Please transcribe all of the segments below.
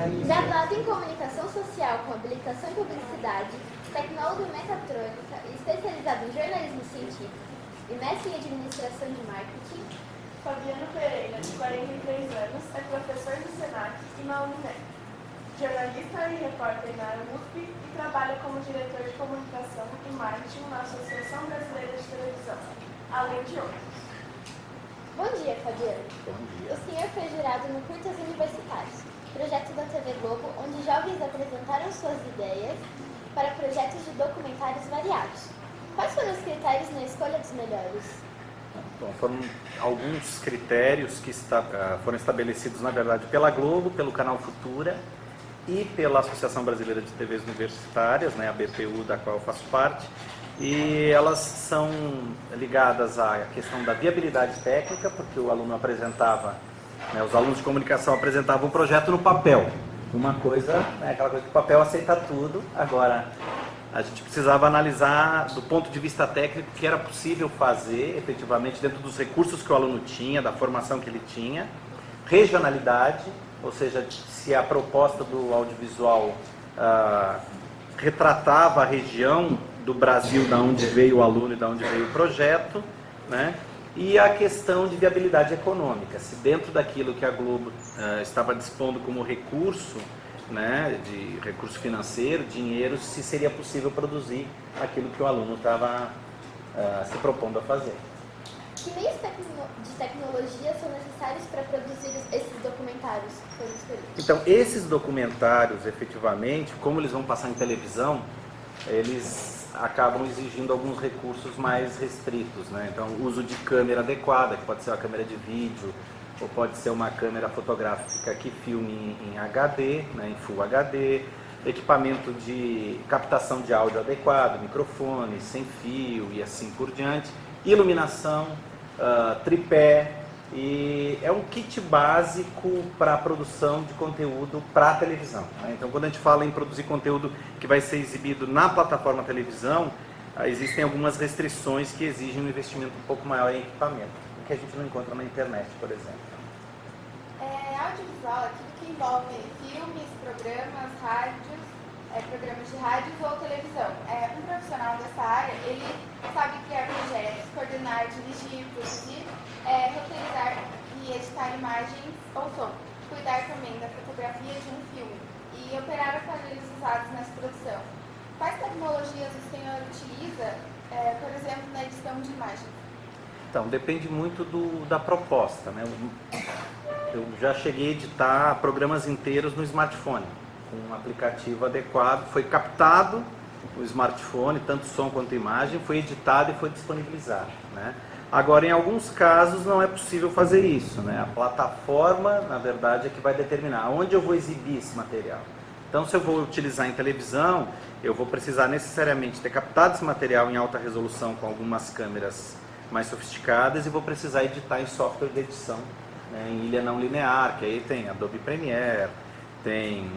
Graduado em Comunicação Social com habilitação em Publicidade, tecnólogo em Mecatrônica e especializado em Jornalismo Científico e mestre em Administração de Marketing, Fabiano Pereira, de 43 anos, é professor do SENAC e na UNEP, jornalista e repórter na USP e trabalha como diretor de comunicação e marketing na Associação Brasileira de Televisão, além de outros. Bom dia, Fabiano. Bom dia. O senhor foi jurado no Curtas Universitários, projeto da TV Globo, onde jovens apresentaram suas ideias para projetos de documentários variados. Quais foram os critérios na escolha dos melhores? Bom, foram alguns critérios que foram estabelecidos, na verdade, pela Globo, pelo canal Futura e pela Associação Brasileira de TVs Universitárias, né, a BPU, da qual eu faço parte. E elas são ligadas à questão da viabilidade técnica, porque o aluno apresentava, né, os alunos de comunicação apresentavam o projeto no papel. Uma coisa, né, aquela coisa que o papel aceita tudo. Agora, a gente precisava analisar do ponto de vista técnico o que era possível fazer efetivamente dentro dos recursos que o aluno tinha, da formação que ele tinha, regionalidade, ou seja, se a proposta do audiovisual retratava a região do Brasil, da onde veio o aluno e da onde veio o projeto, né? E a questão de viabilidade econômica, se dentro daquilo que a Globo estava dispondo como recurso, né, de recurso financeiro, dinheiro, se seria possível produzir aquilo que o aluno estava se propondo a fazer. Que meios de tecnologia são necessários para produzir esses documentários que foram escolhidos? Então, esses documentários, efetivamente, como eles vão passar em televisão, eles acabam exigindo alguns recursos mais restritos, né? Então, o uso de câmera adequada, que pode ser uma câmera de vídeo, ou pode ser uma câmera fotográfica que filme em HD, né, em Full HD, equipamento de captação de áudio adequado, microfone, sem fio e assim por diante, iluminação, tripé, e é um kit básico para a produção de conteúdo para a televisão, né? Então, quando a gente fala em produzir conteúdo que vai ser exibido na plataforma televisão, existem algumas restrições que exigem um investimento um pouco maior em equipamento, que a gente não encontra na internet, por exemplo. Audiovisual é tudo que envolve filmes, programas, rádios, programas de rádios ou televisão. Um profissional dessa área, ele sabe criar projetos, coordenar, dirigir, produzir, roteirizar e editar imagens ou som, cuidar também da fotografia de um filme e operar aparelhos usados nessa produção. Quais tecnologias o senhor utiliza, por exemplo, na edição de imagens? Então, depende muito da proposta, né? Eu já cheguei a editar programas inteiros no smartphone, com um aplicativo adequado, foi captado no smartphone, tanto som quanto imagem, foi editado e foi disponibilizado, né? Agora, em alguns casos, não é possível fazer isso, né? A plataforma, na verdade, é que vai determinar onde eu vou exibir esse material. Então, se eu vou utilizar em televisão, eu vou precisar necessariamente ter captado esse material em alta resolução com algumas câmeras mais sofisticadas e vou precisar editar em software de edição, né, em ilha não linear, que aí tem Adobe Premiere, tem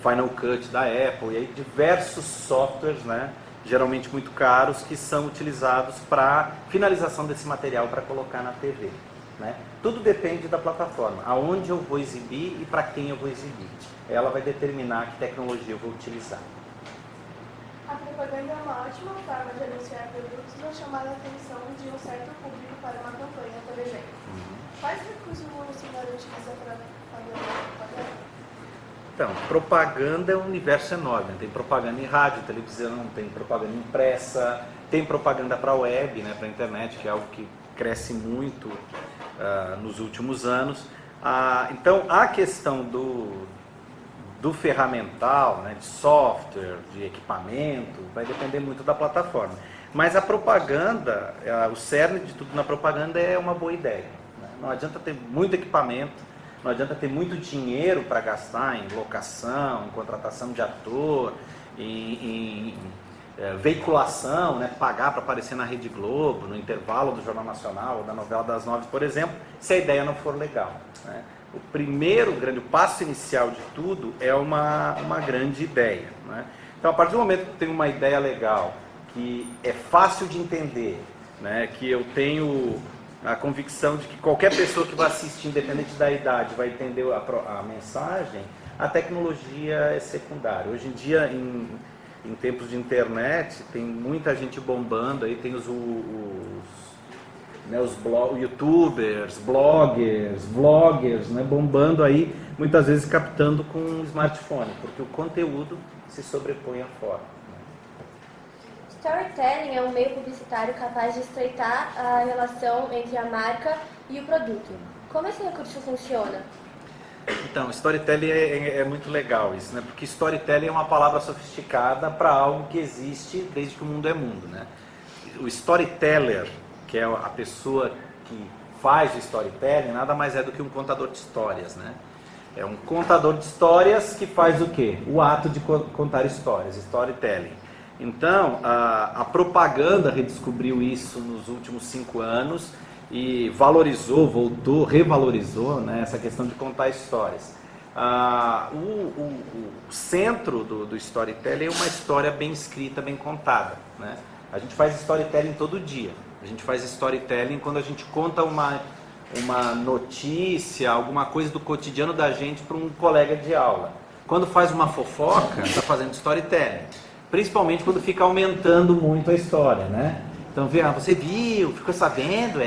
Final Cut da Apple, e aí diversos softwares, né, geralmente muito caros, que são utilizados para finalização desse material para colocar na TV, né? Tudo depende da plataforma, aonde eu vou exibir e para quem eu vou exibir. Ela vai determinar que tecnologia eu vou utilizar. A propaganda é uma ótima forma de anunciar produtos ou chamar a atenção de um certo público para uma campanha, por exemplo. Quais recursos o senhor utiliza para fazer propaganda? Então, propaganda é um universo enorme. Tem propaganda em rádio, televisão, tem propaganda impressa, tem propaganda para a web, né, para a internet, que é algo que cresce muito nos últimos anos. Então, a questão do ferramental, né, de software, de equipamento, vai depender muito da plataforma. Mas a propaganda, o cerne de tudo na propaganda é uma boa ideia, né? Não adianta ter muito equipamento, não adianta ter muito dinheiro para gastar em locação, em contratação de ator, em veiculação, né, pagar para aparecer na Rede Globo, no intervalo do Jornal Nacional ou da novela das 9, por exemplo, se a ideia não for legal, né? O primeiro grande passo inicial de tudo é uma grande ideia, né? Então, a partir do momento que eu tenho uma ideia legal, que é fácil de entender, né, que eu tenho a convicção de que qualquer pessoa que vai assistir, independente da idade, vai entender a mensagem, a tecnologia é secundária. Hoje em dia, em tempos de internet, tem muita gente bombando, aí tem os youtubers, bloggers, vloggers, né, bombando aí, muitas vezes captando com um smartphone, porque o conteúdo se sobrepõe à forma. Storytelling é um meio publicitário capaz de estreitar a relação entre a marca e o produto. Como esse recurso funciona? Então, storytelling é muito legal isso, né? Porque storytelling é uma palavra sofisticada para algo que existe desde que o mundo é mundo, né? O storyteller, que é a pessoa que faz o storytelling, nada mais é do que um contador de histórias, né? É um contador de histórias que faz o quê? O ato de contar histórias, storytelling. Então, a propaganda redescobriu isso nos últimos 5 anos e valorizou, revalorizou, né, essa questão de contar histórias. O centro do storytelling é uma história bem escrita, bem contada, né? A gente faz storytelling todo dia. A gente faz storytelling quando a gente conta uma notícia, alguma coisa do cotidiano da gente para um colega de aula. Quando faz uma fofoca, está fazendo storytelling. Principalmente quando fica aumentando muito a história, né? Então, você viu, ficou sabendo,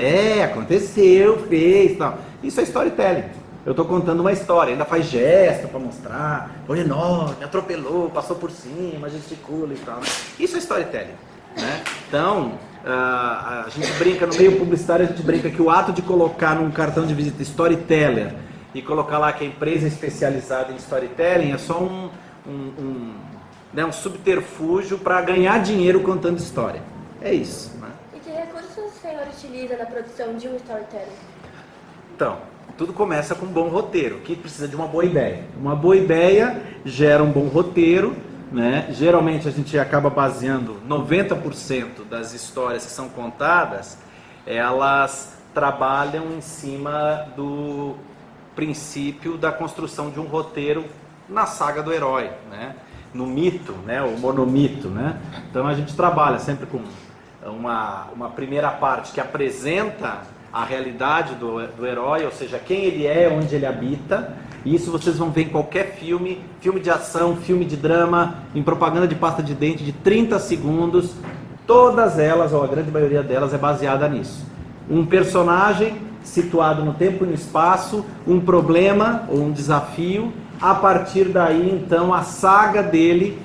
aconteceu, fez, tal. Isso é storytelling. Eu estou contando uma história, ainda faz gesto para mostrar, foi enorme, atropelou, passou por cima, gesticula e tal. Né? Isso é storytelling, né? Então, a gente brinca, no meio publicitário, a gente brinca que o ato de colocar num cartão de visita storyteller e colocar lá que a empresa é especializada em storytelling é só um subterfúgio para ganhar dinheiro contando história. É isso. Né? E que recursos o senhor utiliza na produção de um storytelling? Então, tudo começa com um bom roteiro, que precisa de uma boa ideia. Uma boa ideia gera um bom roteiro, né? Geralmente a gente acaba baseando 90% das histórias que são contadas, elas trabalham em cima do princípio da construção de um roteiro na saga do herói, né? No mito, né? O monomito, né? Então a gente trabalha sempre com uma primeira parte que apresenta a realidade do herói, ou seja, quem ele é, onde ele habita. Isso vocês vão ver em qualquer filme de ação, filme de drama, em propaganda de pasta de dente de 30 segundos. Todas elas, ou a grande maioria delas, é baseada nisso. Um personagem situado no tempo e no espaço, um problema ou um desafio. A partir daí, então, a saga dele,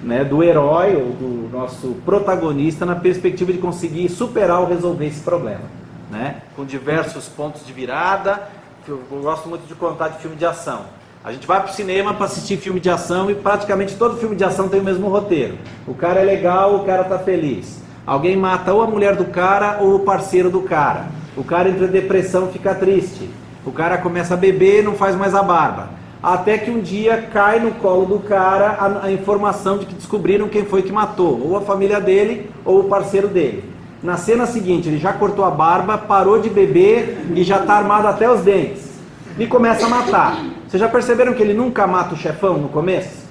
né, do herói ou do nosso protagonista, na perspectiva de conseguir superar ou resolver esse problema, né? Com diversos pontos de virada. Eu gosto muito de contar de filme de ação. A gente vai para o cinema para assistir filme de ação e praticamente todo filme de ação tem o mesmo roteiro. O cara é legal, o cara está feliz. Alguém mata ou a mulher do cara ou o parceiro do cara. O cara entra em depressão, fica triste. O cara começa a beber e não faz mais a barba. Até que um dia cai no colo do cara a informação de que descobriram quem foi que matou. Ou a família dele ou o parceiro dele. Na cena seguinte, ele já cortou a barba, parou de beber e já está armado até os dentes. E começa a matar. Vocês já perceberam que ele nunca mata o chefão no começo?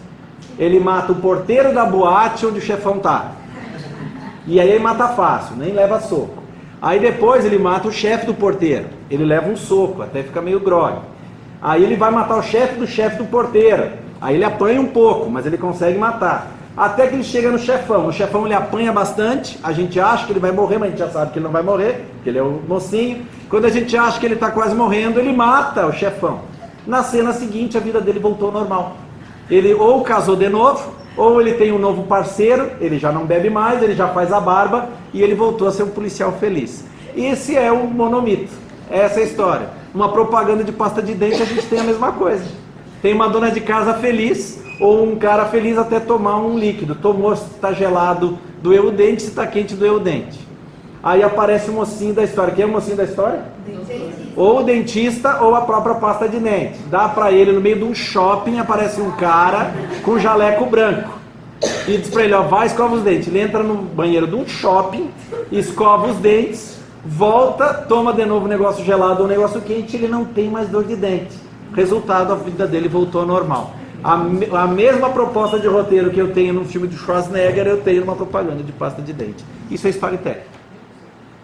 Ele mata o porteiro da boate onde o chefão está. E aí ele mata fácil, nem leva soco. Aí depois ele mata o chefe do porteiro. Ele leva um soco, até fica meio grogue. Aí ele vai matar o chefe do porteiro. Aí ele apanha um pouco, mas ele consegue matar. Até que ele chega no chefão. O chefão ele apanha bastante. A gente acha que ele vai morrer, mas a gente já sabe que ele não vai morrer, porque ele é o mocinho. Quando a gente acha que ele está quase morrendo, ele mata o chefão. Na cena seguinte, a vida dele voltou ao normal. Ele ou casou de novo, ou ele tem um novo parceiro, ele já não bebe mais, ele já faz a barba, e ele voltou a ser um policial feliz. Esse é o monomito. Essa é a história. Uma propaganda de pasta de dente, a gente tem a mesma coisa. Tem uma dona de casa feliz, ou um cara feliz até tomar um líquido. Tomou, se está gelado, doeu o dente, se está quente, doeu o dente. Aí aparece o mocinho da história. Quem é o mocinho da história? Dentista. Ou o dentista ou a própria pasta de dente. Dá para ele, no meio de um shopping, aparece um cara com jaleco branco. E diz para ele, ó, vai, escova os dentes. Ele entra no banheiro de um shopping, escova os dentes, volta, toma de novo um negócio gelado ou um negócio quente, ele não tem mais dor de dente. Resultado, a vida dele voltou ao normal. A mesma proposta de roteiro que eu tenho num filme de Schwarzenegger, eu tenho numa propaganda de pasta de dente. Isso é storytelling.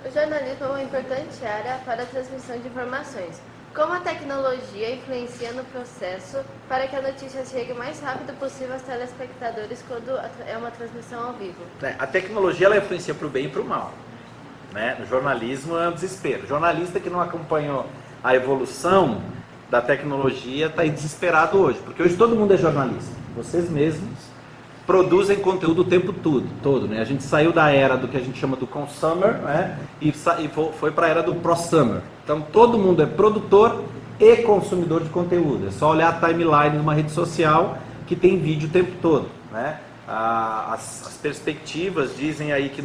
O jornalismo é uma importante área para a transmissão de informações. Como a tecnologia influencia no processo para que a notícia chegue o mais rápido possível aos telespectadores quando é uma transmissão ao vivo? A tecnologia ela influencia para o bem e para o mal. Né? No jornalismo é um desespero. O jornalista que não acompanhou a evolução da tecnologia está aí desesperado hoje, porque hoje todo mundo é jornalista. Vocês mesmos produzem conteúdo o tempo todo, né? A gente saiu da era do que a gente chama do consumer, né? E foi para a era do prosumer. Então todo mundo é produtor e consumidor de conteúdo. É só olhar a timeline de uma rede social que tem vídeo o tempo todo, né? As perspectivas dizem aí que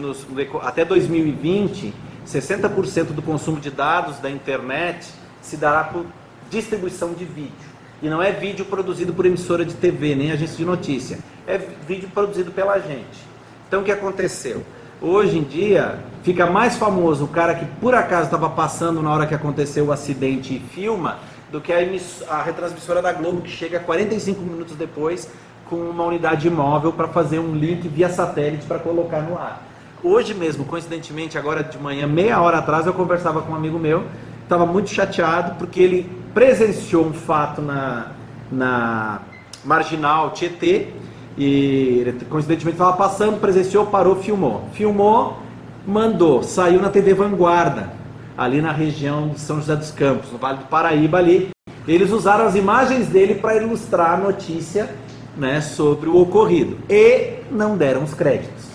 até 2020, 60% do consumo de dados da internet se dará por distribuição de vídeo. E não é vídeo produzido por emissora de TV, nem agência de notícia. É vídeo produzido pela gente. Então o que aconteceu? Hoje em dia, fica mais famoso o cara que por acaso estava passando na hora que aconteceu o acidente e filma, do que a retransmissora da Globo, que chega 45 minutos depois com uma unidade móvel para fazer um link via satélite para colocar no ar. Hoje mesmo, coincidentemente, agora de manhã, meia hora atrás, eu conversava com um amigo meu, estava muito chateado porque ele presenciou um fato na Marginal Tietê, e ele, coincidentemente, estava passando, presenciou, parou, filmou, mandou, saiu na TV Vanguarda, ali na região de São José dos Campos, no Vale do Paraíba ali. Eles usaram as imagens dele para ilustrar a notícia, né, sobre o ocorrido, e não deram os créditos.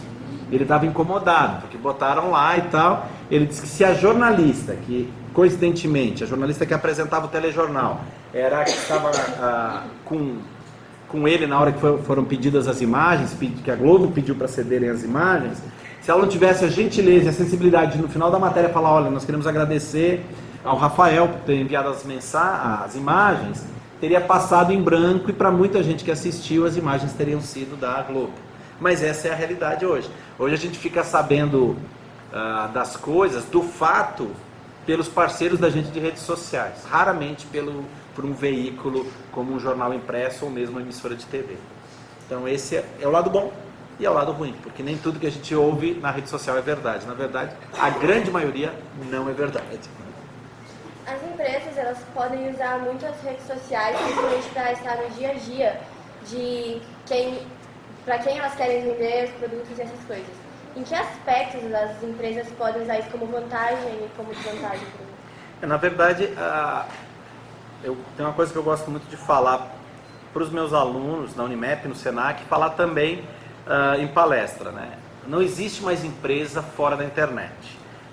Ele estava incomodado, porque botaram lá e tal. Ele disse que se a jornalista, que coincidentemente, a jornalista que apresentava o telejornal, era a que estava com ele na hora que foram pedidas as imagens, que a Globo pediu para cederem as imagens, se ela não tivesse a gentileza e a sensibilidade de no final da matéria falar, olha, nós queremos agradecer ao Rafael por ter enviado as imagens, teria passado em branco e para muita gente que assistiu as imagens teriam sido da Globo. Mas essa é a realidade hoje. Hoje a gente fica sabendo das coisas, do fato, pelos parceiros da gente de redes sociais, raramente por um veículo como um jornal impresso ou mesmo uma emissora de TV. Então esse é o lado bom e é o lado ruim, porque nem tudo que a gente ouve na rede social é verdade. Na verdade, a grande maioria não é verdade. As empresas, elas podem usar muito as redes sociais, principalmente para estar no dia a dia de para quem elas querem vender os produtos e essas coisas. Em que aspectos as empresas podem usar isso como vantagem e como desvantagem? Na verdade, tem uma coisa que eu gosto muito de falar para os meus alunos na Unimap, no Senac, falar também em palestra, né? Não existe mais empresa fora da internet.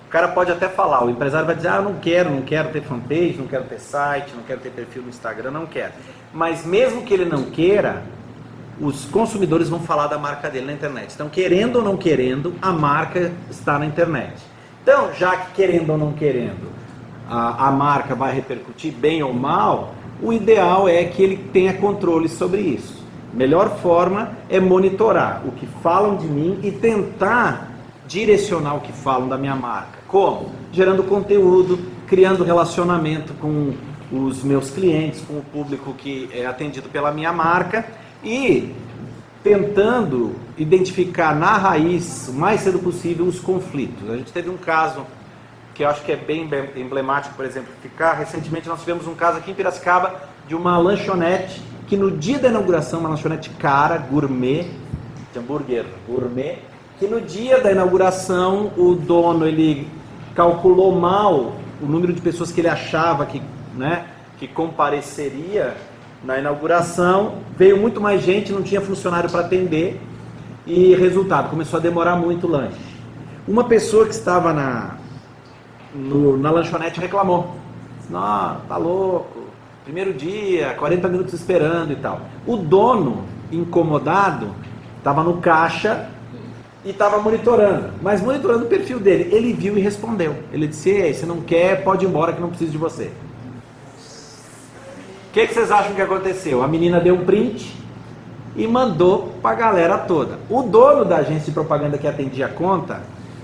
O cara pode até falar, o empresário vai dizer, não quero ter fanpage, não quero ter site, não quero ter perfil no Instagram, não quero. Mas mesmo que ele não queira, os consumidores vão falar da marca dele na internet. Então, querendo ou não querendo, a marca está na internet. Então, já que querendo ou não querendo, a marca vai repercutir bem ou mal, o ideal é que ele tenha controle sobre isso. A melhor forma é monitorar o que falam de mim e tentar direcionar o que falam da minha marca. Como? Gerando conteúdo, criando relacionamento com os meus clientes, com o público que é atendido pela minha marca e tentando identificar na raiz, o mais cedo possível, os conflitos. A gente teve um caso que eu acho que é bem emblemático, por exemplo, recentemente nós tivemos um caso aqui em Piracicaba de uma lanchonete que no dia da inauguração, uma lanchonete cara, gourmet, de hambúrguer gourmet, que no dia da inauguração o dono ele calculou mal o número de pessoas que ele achava que compareceria na inauguração, veio muito mais gente, não tinha funcionário para atender e resultado, começou a demorar muito o lanche. Uma pessoa que estava na lanchonete reclamou, não, tá louco, primeiro dia, 40 minutos esperando e tal. O dono, incomodado, estava no caixa e estava monitorando, mas monitorando o perfil dele. Ele viu e respondeu. Ele disse, ei, você não quer, pode ir embora que não preciso de você. O que vocês acham que aconteceu? A menina deu um print e mandou para a galera toda. O dono da agência de propaganda que atendia a conta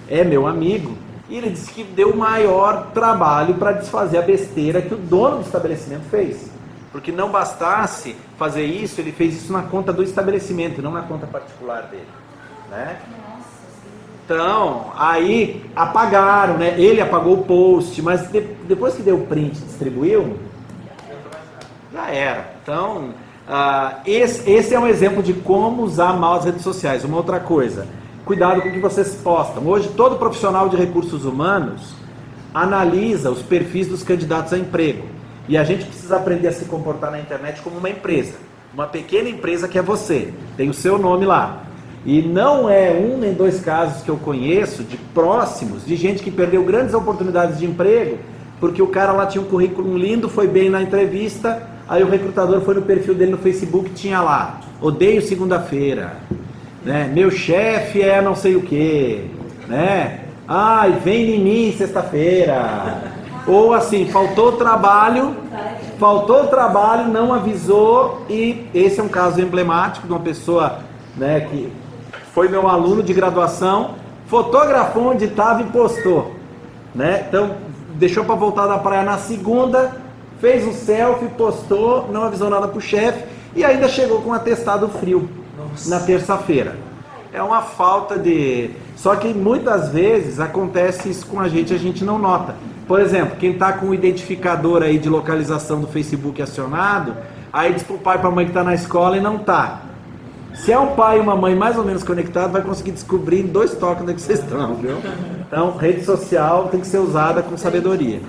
é meu amigo e ele disse que deu o maior trabalho para desfazer a besteira que o dono do estabelecimento fez. Porque não bastasse fazer isso, ele fez isso na conta do estabelecimento, não na conta particular dele, né? Então, aí apagaram, né? Ele apagou o post, mas depois que deu o print e distribuiu, já era. Então, esse é um exemplo de como usar mal as redes sociais. Uma outra coisa, cuidado com o que vocês postam. Hoje, todo profissional de recursos humanos analisa os perfis dos candidatos a emprego. E a gente precisa aprender a se comportar na internet como uma empresa. Uma pequena empresa que é você. Tem o seu nome lá. E não é um nem dois casos que eu conheço, de próximos, de gente que perdeu grandes oportunidades de emprego, porque o cara lá tinha um currículo lindo, foi bem na entrevista, aí o recrutador foi no perfil dele no Facebook, tinha lá, odeio segunda-feira, né? Meu chefe é não sei o que, né? Ai, vem em mim sexta-feira. Ou assim, faltou trabalho, não avisou, e esse é um caso emblemático de uma pessoa, né, que foi meu aluno de graduação, fotografou onde estava e postou, né? Então, deixou para voltar da praia na segunda, fez um selfie, postou, não avisou nada pro chefe e ainda chegou com um atestado frio na terça-feira. É uma falta de... Só que muitas vezes acontece isso com a gente não nota. Por exemplo, quem está com o identificador aí de localização do Facebook acionado, aí diz pro pai e pra mãe que está na escola e não está. Se é um pai e uma mãe mais ou menos conectados, vai conseguir descobrir em 2 toques onde é que vocês estão, viu? Então, rede social tem que ser usada com sabedoria.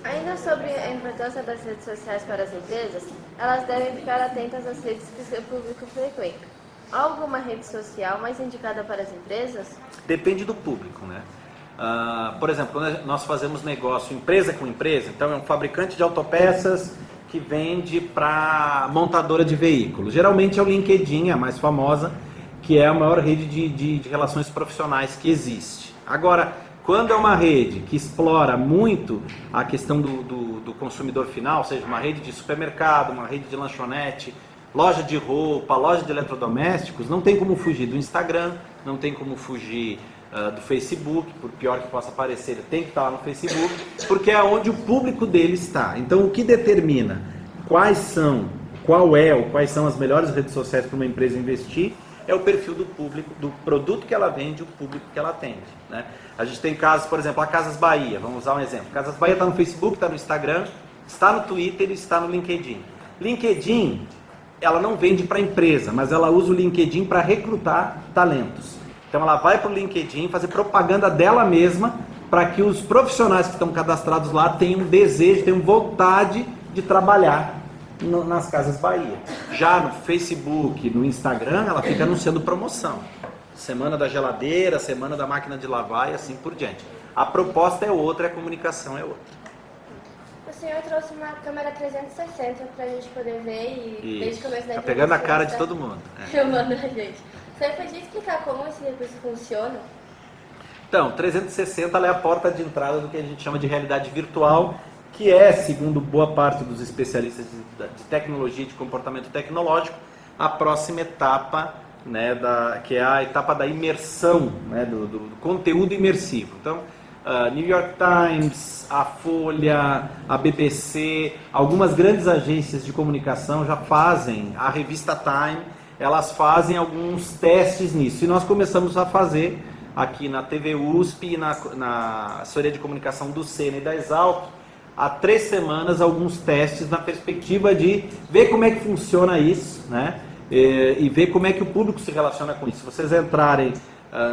Ainda sobre a importância das redes sociais para as empresas, elas devem ficar atentas às redes que seu público frequenta. Há alguma rede social mais indicada para as empresas? Depende do público, né? Por exemplo, quando nós fazemos negócio empresa com empresa, então é um fabricante de autopeças que vende para montadora de veículos. Geralmente é o LinkedIn, a mais famosa, que é a maior rede de relações profissionais que existe. Agora, quando é uma rede que explora muito a questão do consumidor final, ou seja, uma rede de supermercado, uma rede de lanchonete, loja de roupa, loja de eletrodomésticos, não tem como fugir do Instagram, não tem como fugir do Facebook, por pior que possa parecer, ele tem que estar lá no Facebook, porque é onde o público dele está. Então, o que determina quais são as melhores redes sociais para uma empresa investir é o perfil do público, do produto que ela vende, o público que ela atende, né? A gente tem casos, por exemplo, a Casas Bahia, vamos usar um exemplo. Casas Bahia está no Facebook, está no Instagram, está no Twitter e está no LinkedIn. LinkedIn, ela não vende para a empresa, mas ela usa o LinkedIn para recrutar talentos. Então ela vai para o LinkedIn fazer propaganda dela mesma para que os profissionais que estão cadastrados lá tenham desejo, tenham vontade de trabalhar nas Casas Bahia. Já no Facebook, no Instagram, ela fica anunciando promoção. Semana da geladeira, semana da máquina de lavar e assim por diante. A proposta é outra, a comunicação é outra. O senhor trouxe uma câmera 360 para a gente poder ver e desde o começo da Tá pegando a cara de todo mundo. Filmando a gente. Você podia explicar como esse recurso funciona? Então, 360 ela é a porta de entrada do que a gente chama de realidade virtual, que é, segundo boa parte dos especialistas de tecnologia e de comportamento tecnológico, a próxima etapa, né, que é a etapa da imersão, né, do conteúdo imersivo. Então, New York Times, a Folha, a BBC, algumas grandes agências de comunicação já fazem, a revista Time, elas fazem alguns testes nisso. E nós começamos a fazer aqui na TV USP e na assessoria de comunicação do Sena e da Exalc, há 3 semanas, alguns testes na perspectiva de ver como é que funciona isso, né? E ver como é que o público se relaciona com isso. Se vocês entrarem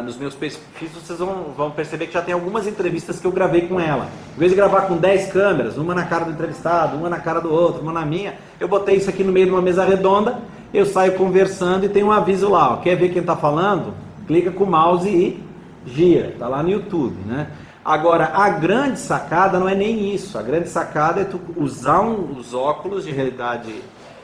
nos meus perfis, vocês vão perceber que já tem algumas entrevistas que eu gravei com ela. Em vez de gravar com 10 câmeras, uma na cara do entrevistado, uma na cara do outro, uma na minha, eu botei isso aqui no meio de uma mesa redonda, eu saio conversando e tem um aviso lá, ó, quer ver quem está falando? Clica com o mouse e gira, está lá no YouTube, né? Agora, a grande sacada não é nem isso, a grande sacada é tu usar os óculos de realidade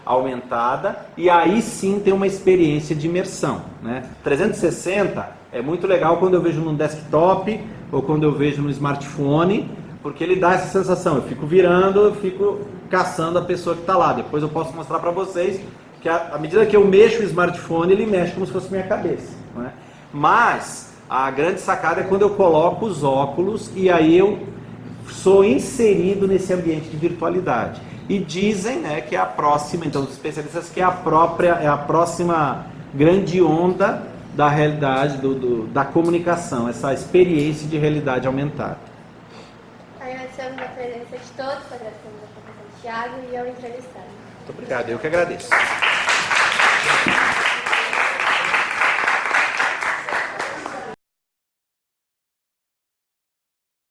aumentada e aí sim ter uma experiência de imersão, né? 360 é muito legal quando eu vejo no desktop ou quando eu vejo no smartphone, porque ele dá essa sensação, eu fico virando, eu fico caçando a pessoa que está lá. Depois eu posso mostrar para vocês que à medida que eu mexo o smartphone, ele mexe como se fosse minha cabeça, né? Mas a grande sacada é quando eu coloco os óculos e aí eu sou inserido nesse ambiente de virtualidade. E dizem, né, que é a próxima, então os especialistas, que é a próxima grande onda da realidade, da comunicação, essa experiência de realidade aumentada. Agradecemos a presença de todos, agradecemos a presença de Tiago e eu entrevistando. Muito obrigado, eu que agradeço.